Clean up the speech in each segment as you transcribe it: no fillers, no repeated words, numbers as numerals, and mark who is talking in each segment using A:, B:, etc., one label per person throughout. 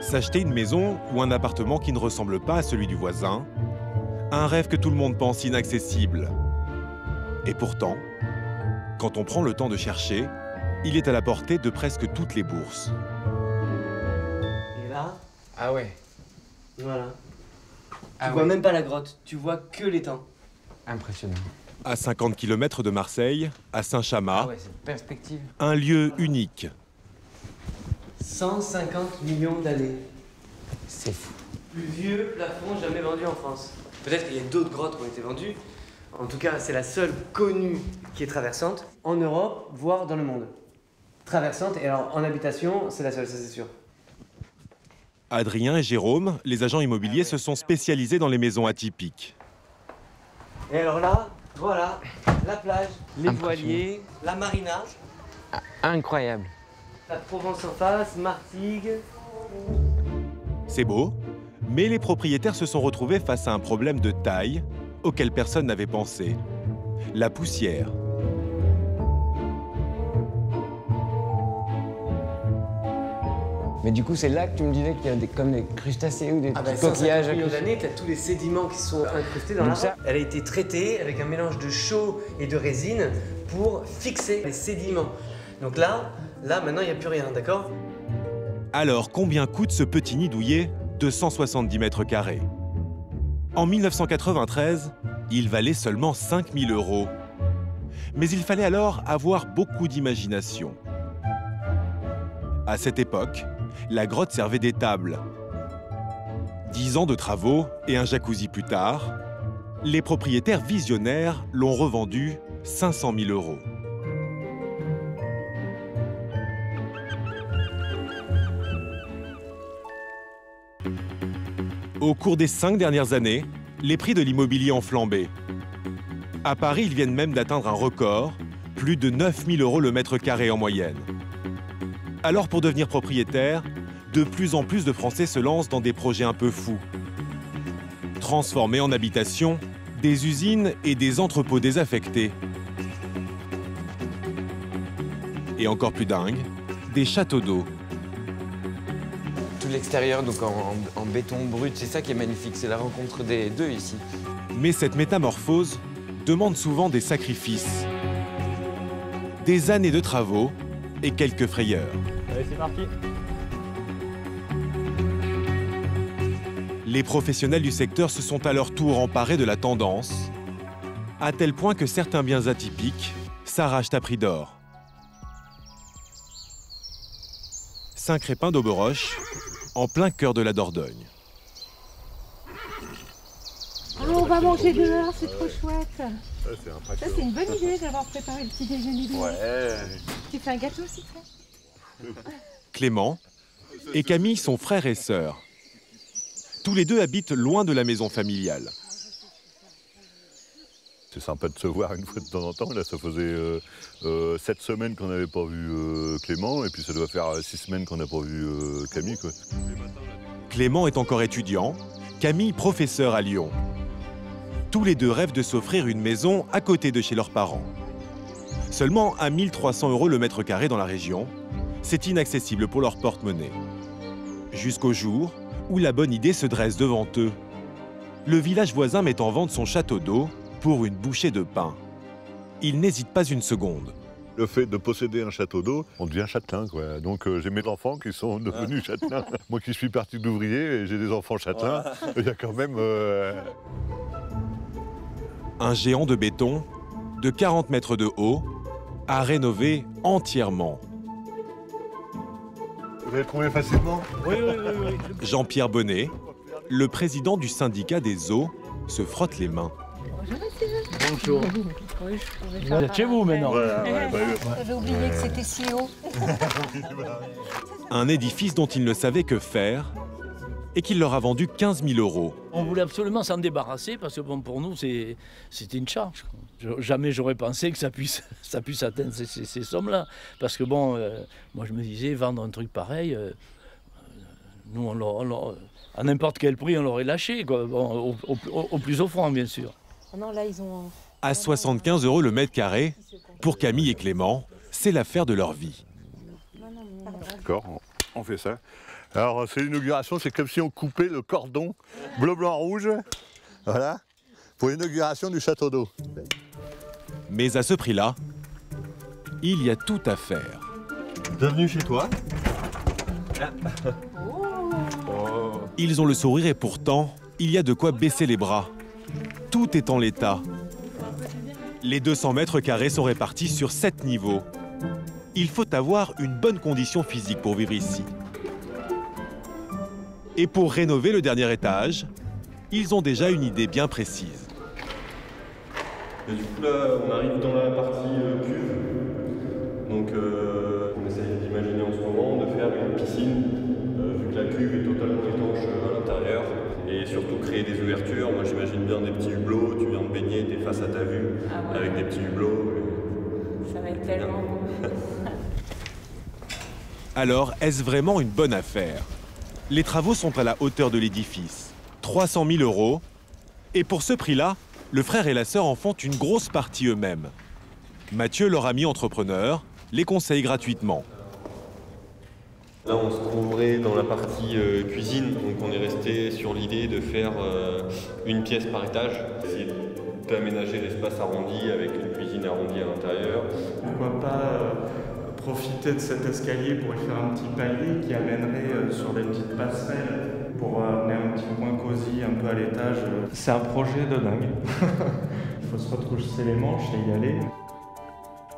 A: S'acheter une maison ou un appartement qui ne ressemble pas à celui du voisin, un rêve que tout le monde pense inaccessible. Et pourtant, quand on prend le temps de chercher, il est à la portée de presque toutes les bourses.
B: Et là,
C: Ah ouais.
B: voilà.
C: Ah
B: Tu vois
C: ouais.
B: même pas la grotte, tu vois que l'étang.
C: Impressionnant.
A: À 50 km de Marseille, à Saint-Chamas,
C: Ah ouais, cette perspective.
A: un lieu unique.
B: 150 millions d'années.
C: C'est fou.
B: Plus vieux plafond jamais vendu en France. Peut-être qu'il y a d'autres grottes qui ont été vendues. En tout cas, c'est la seule connue qui est traversante en Europe, voire dans le monde. Traversante, et alors en habitation, c'est la seule, ça c'est sûr.
A: Adrien et Jérôme, les agents immobiliers, se sont spécialisés dans les maisons atypiques.
B: Et alors là, voilà, la plage, les
C: Impressionnant.
B: voiliers, la marina,
C: Incroyable.
B: la Provence en face, Martigues.
A: C'est beau, mais les propriétaires se sont retrouvés face à un problème de taille auquel personne n'avait pensé. La poussière.
C: Mais du coup, c'est là que tu me disais qu'il y a comme des crustacés ou des
B: Ah ben,
C: petits coquillages.
B: 150 millions d'années, tu as tous les sédiments qui sont incrustés dans la
C: Donc ça-
B: roche. Elle a été traitée avec un mélange de chaux et de résine pour fixer les sédiments. Donc là maintenant, il n'y a plus rien, d'accord?
A: Alors, combien coûte ce petit nid douillet de 170 mètres carrés? En 1993, il valait seulement 5 000 €. Mais il fallait alors avoir beaucoup d'imagination. À cette époque, la grotte servait d'étable. 10 ans de travaux et un jacuzzi plus tard, les propriétaires visionnaires l'ont revendu 500 000 €. Au cours des 5 dernières années, les prix de l'immobilier ont flambé. À Paris, ils viennent même d'atteindre un record, plus de 9 000 € le mètre carré en moyenne. Alors pour devenir propriétaire, de plus en plus de Français se lancent dans des projets un peu fous. Transformer en habitation des usines et des entrepôts désaffectés. Et encore plus dingue, des châteaux d'eau.
C: Tout l'extérieur, donc en béton brut, c'est ça qui est magnifique. C'est la rencontre des deux ici.
A: Mais cette métamorphose demande souvent des sacrifices, des années de travaux et quelques frayeurs.
D: Allez, c'est parti.
A: Les professionnels du secteur se sont à leur tour emparés de la tendance, à tel point que certains biens atypiques s'arrachent à prix d'or. Saint-Crépin d'Auberoche, en plein cœur de la Dordogne.
E: On va manger dehors, c'est trop chouette.
F: Ça,
E: C'est une bonne idée d'avoir préparé le petit déjeuner dehors.
F: Ouais.
E: Tu fais un gâteau aussi,
A: Clément et Camille sont frères et sœurs. Tous les deux habitent loin de la maison familiale.
F: C'est sympa de se voir une fois de temps en temps. Là, ça faisait 7 semaines qu'on n'avait pas vu Clément, et puis ça doit faire 6 semaines qu'on n'a pas vu Camille, quoi.
A: Clément est encore étudiant, Camille professeur à Lyon. Tous les deux rêvent de s'offrir une maison à côté de chez leurs parents. Seulement à 1 300 € le mètre carré dans la région, c'est inaccessible pour leur porte-monnaie. Jusqu'au jour où la bonne idée se dresse devant eux. Le village voisin met en vente son château d'eau pour une bouchée de pain. Il n'hésite pas une seconde.
F: Le fait de posséder un château d'eau, on devient châtelain, quoi. Donc j'ai mes enfants qui sont devenus châtelains. Moi qui suis parti d'ouvrier et j'ai des enfants châtelains, il y a quand même...
A: Un géant de béton de 40 mètres de haut à rénover entièrement.
F: Vous avez trouvé facilement?
D: Oui.
A: Jean-Pierre Bonnet, le président du syndicat des eaux, se frotte les mains.
D: Bonjour. Vous êtes chez vous maintenant.
E: J'avais oublié que c'était si haut.
A: Un édifice dont il ne savait que faire et qu'il leur a vendu 15 000 €.
D: On voulait absolument s'en débarrasser parce que bon, pour nous, c'était une charge. Jamais j'aurais pensé que ça puisse atteindre ces sommes-là. Parce que bon, moi je me disais, vendre un truc pareil, nous, à n'importe quel prix, on l'aurait lâché, quoi. Bon, au plus offrant, bien sûr.
E: Non, là, ils ont...
A: À 75 € le mètre carré, pour Camille et Clément, c'est l'affaire de leur vie.
F: D'accord. On fait ça. Alors, c'est l'inauguration, c'est comme si on coupait le cordon bleu, blanc, rouge. Voilà. Pour l'inauguration du château d'eau.
A: Mais à ce prix-là, il y a tout à faire.
G: Bienvenue chez toi.
A: Ils ont le sourire et pourtant, il y a de quoi baisser les bras. Tout est en l'état. Les 200 mètres carrés sont répartis sur 7 niveaux. Il faut avoir une bonne condition physique pour vivre ici. Et pour rénover le dernier étage, ils ont déjà une idée bien précise.
G: Et du coup là, on arrive dans la partie cuve. Donc on essaye d'imaginer en ce moment de faire une piscine, vu que la cuve est totalement étanche à l'intérieur. Et surtout créer des ouvertures. Moi j'imagine bien des petits hublots, tu viens de baigner, t'es face à ta vue, avec des petits hublots.
H: Ça va être tellement beau.
A: Alors, est-ce vraiment une bonne affaire? Les travaux sont à la hauteur de l'édifice, 300 000 €. Et pour ce prix-là, le frère et la sœur en font une grosse partie eux-mêmes. Mathieu, leur ami entrepreneur, les conseille gratuitement.
G: Là, on se trouverait dans la partie cuisine, donc on est resté sur l'idée de faire une pièce par étage, essayer d'aménager l'espace arrondi avec une cuisine arrondie à l'intérieur.
I: Pourquoi pas profiter de cet escalier pour y faire un petit palier qui amènerait sur des petites passerelles pour amener un petit coin cosy un peu à l'étage. C'est un projet de dingue. Il faut se retrousser les manches et y aller.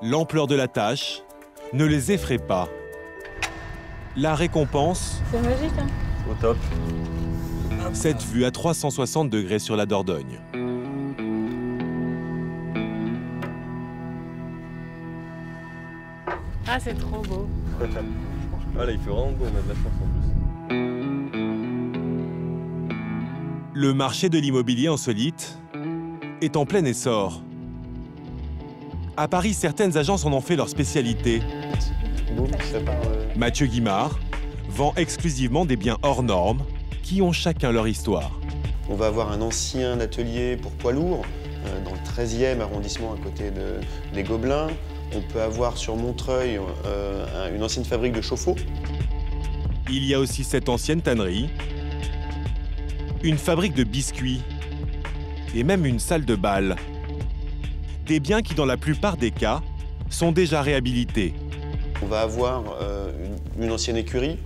A: L'ampleur de la tâche ne les effraie pas. La récompense,
H: C'est magique, hein?
G: Au top.
A: cette vue à 360 degrés sur la Dordogne.
H: Ah, c'est trop beau.
G: Ah là, il fait vraiment beau, on a de la chance en plus.
A: Le marché de l'immobilier insolite est en plein essor. À Paris, certaines agences en ont fait leur spécialité. Mathieu Guimard vend exclusivement des biens hors normes qui ont chacun leur histoire.
J: On va avoir un ancien atelier pour poids lourds dans le 13e arrondissement à côté des Gobelins. On peut avoir sur Montreuil une ancienne fabrique de chauffe-eau.
A: Il y a aussi cette ancienne tannerie, une fabrique de biscuits et même une salle de bal. Des biens qui, dans la plupart des cas, sont déjà réhabilités.
J: On va avoir une ancienne écurie.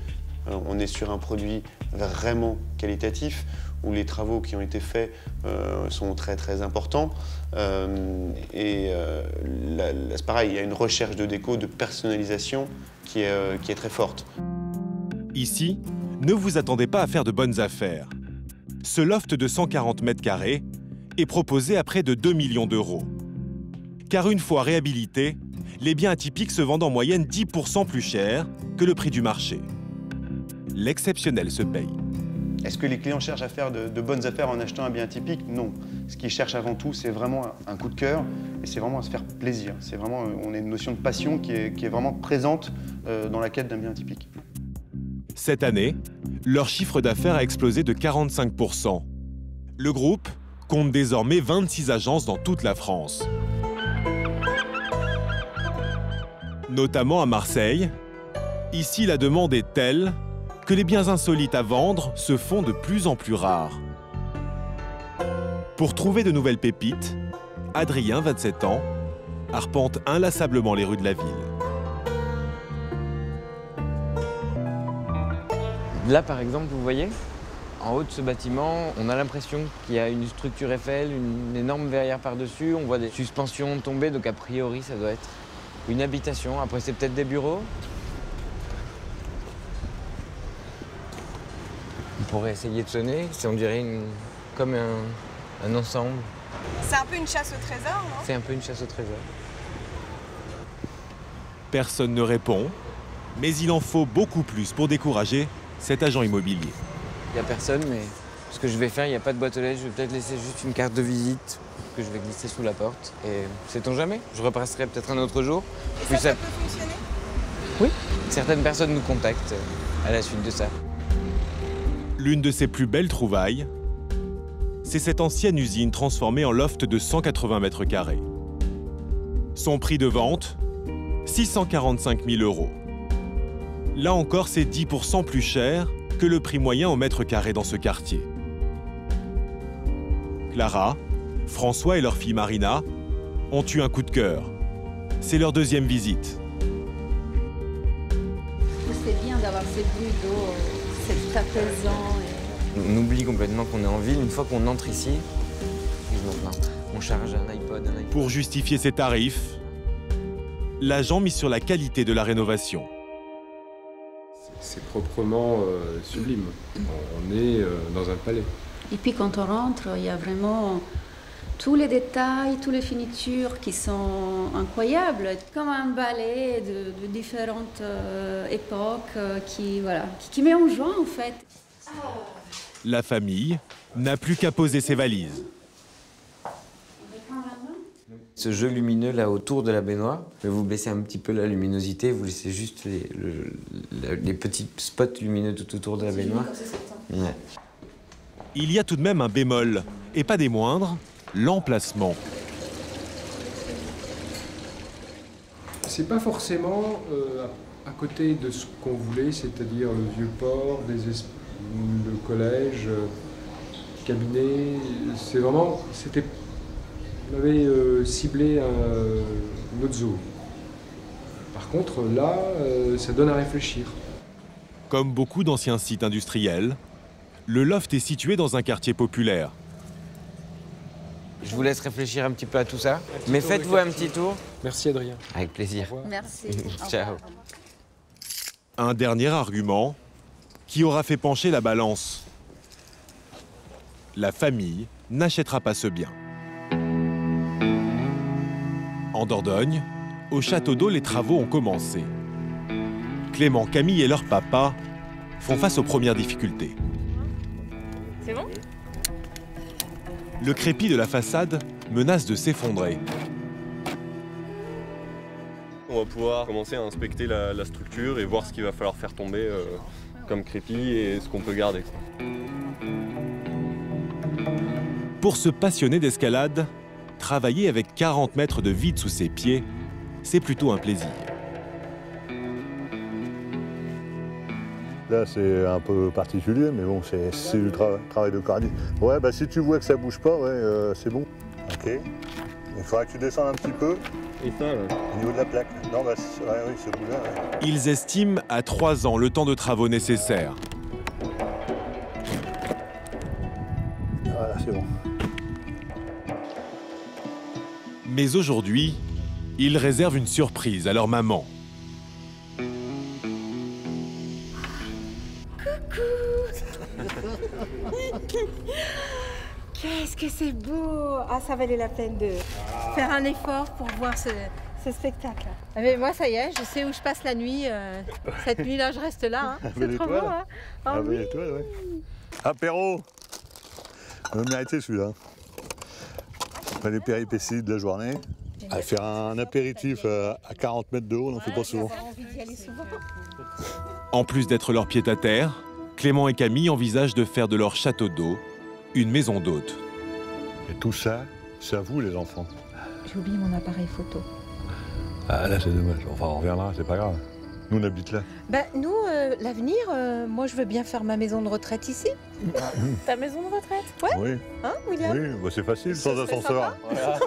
J: On est sur un produit vraiment qualitatif où les travaux qui ont été faits sont très très importants. C'est pareil, il y a une recherche de déco, de personnalisation qui est très forte.
A: Ici, ne vous attendez pas à faire de bonnes affaires. Ce loft de 140 mètres carrés est proposé à près de 2 millions d'euros. Car une fois réhabilités, les biens atypiques se vendent en moyenne 10% plus cher que le prix du marché. L'exceptionnel se paye.
J: Est-ce que les clients cherchent à faire de bonnes affaires en achetant un bien atypique? Non. Ce qu'ils cherchent avant tout, c'est vraiment un coup de cœur et c'est vraiment à se faire plaisir. C'est vraiment, on a une notion de passion qui est vraiment présente dans la quête d'un bien atypique.
A: Cette année, leur chiffre d'affaires a explosé de 45%. Le groupe compte désormais 26 agences dans toute la France. Notamment à Marseille. Ici, la demande est telle que les biens insolites à vendre se font de plus en plus rares. Pour trouver de nouvelles pépites, Adrien, 27 ans, arpente inlassablement les rues de la ville.
C: Là, par exemple, vous voyez, en haut de ce bâtiment, on a l'impression qu'il y a une structure Eiffel, une énorme verrière par-dessus. On voit des suspensions tomber, donc a priori, ça doit être une habitation. Après, c'est peut-être des bureaux. On pourrait essayer de sonner. On dirait comme un ensemble.
K: C'est un peu une chasse au trésor, non?
C: C'est un peu une chasse au trésor.
A: Personne ne répond, mais il en faut beaucoup plus pour décourager cet agent immobilier.
C: Il n'y a personne, mais ce que je vais faire, il n'y a pas de boîte aux lettres. Je vais peut-être laisser juste une carte de visite que je vais glisser sous la porte. Et sait-on jamais, je repasserai peut-être un autre jour.
K: Et ça peut fonctionner?
C: Oui, certaines personnes nous contactent à la suite de ça.
A: L'une de ses plus belles trouvailles, c'est cette ancienne usine transformée en loft de 180 mètres carrés. Son prix de vente, 645 000 €. Là encore, c'est 10% plus cher que le prix moyen au mètre carré dans ce quartier. Clara, François et leur fille Marina ont eu un coup de cœur. C'est leur deuxième visite.
L: C'est bien d'avoir ces bruits d'eau, c'est apaisant.
C: On oublie complètement qu'on est en ville. Une fois qu'on entre ici, on charge un iPod.
A: Pour justifier ces tarifs, l'agent mise sur la qualité de la rénovation.
M: C'est proprement sublime. On est dans un palais.
L: Et puis quand on rentre, il y a vraiment tous les détails, toutes les finitures qui sont incroyables. Comme un ballet de différentes époques qui met en joie en fait.
A: La famille n'a plus qu'à poser ses valises.
C: Ce jeu lumineux là autour de la baignoire, vous baissez un petit peu la luminosité, vous laissez juste les petits spots lumineux tout autour de la baignoire. Ouais.
A: Il y a tout de même un bémol, et pas des moindres, l'emplacement.
M: C'est pas forcément à côté de ce qu'on voulait, c'est-à-dire le vieux port, le collège, cabinet. C'est vraiment, on avait ciblé une autre zone. Par contre, là, ça donne à réfléchir.
A: Comme beaucoup d'anciens sites industriels, le loft est situé dans un quartier populaire.
C: Je vous laisse réfléchir un petit peu à tout ça, mais faites-vous un petit tour.
M: Merci Adrien.
C: Avec plaisir.
L: Merci.
C: Ciao.
A: Un dernier argument qui aura fait pencher la balance. La famille n'achètera pas ce bien. En Dordogne, au château d'eau, les travaux ont commencé. Clément, Camille et leur papa font face aux premières difficultés.
H: C'est bon ?
A: Le crépi de la façade menace de s'effondrer.
G: On va pouvoir commencer à inspecter la structure et voir ce qu'il va falloir faire tomber comme crépi et ce qu'on peut garder.
A: Pour ce passionné d'escalade, travailler avec 40 mètres de vide sous ses pieds, c'est plutôt un plaisir.
F: Là, c'est un peu particulier, mais bon, c'est du travail de cardi. Ouais, bah si tu vois que ça bouge pas, ouais, c'est bon. Ok. Il faudra que tu descendes un petit peu.
G: Et ça, là.
F: Au niveau de la plaque. Non, bah, oui, ce bout-là. Ouais.
A: Ils estiment à 3 ans le temps de travaux nécessaires.
F: Voilà, c'est bon.
A: Mais aujourd'hui, ils réservent une surprise à leur maman.
E: Qu'est-ce que c'est beau! Ah, ça valait la peine de faire un effort pour voir ce spectacle. Mais moi, ça y est, je sais où je passe la nuit. Cette nuit-là, je reste là. Hein. C'est trop beau. Hein. Oh, oui.
F: L'étoile, ouais. Apéro! On va mériter celui-là. Après les péripéties de la journée, à faire un apéritif à 40 mètres de haut, on n'en fait pas souvent.
A: En plus d'être leur pied-à-terre, Clément et Camille envisagent de faire de leur château d'eau une maison d'hôte.
F: Et tout ça, c'est à vous les enfants.
E: J'ai oublié mon appareil photo.
F: Ah là c'est dommage, enfin on reviendra, c'est pas grave. Nous on habite là.
E: Ben, nous, l'avenir, moi je veux bien faire ma maison de retraite ici.
H: Ta maison de retraite?
E: Ouais.
F: Oui.
E: Hein, William?
F: Oui, bah, c'est facile, sans ascenseur.
H: Voilà.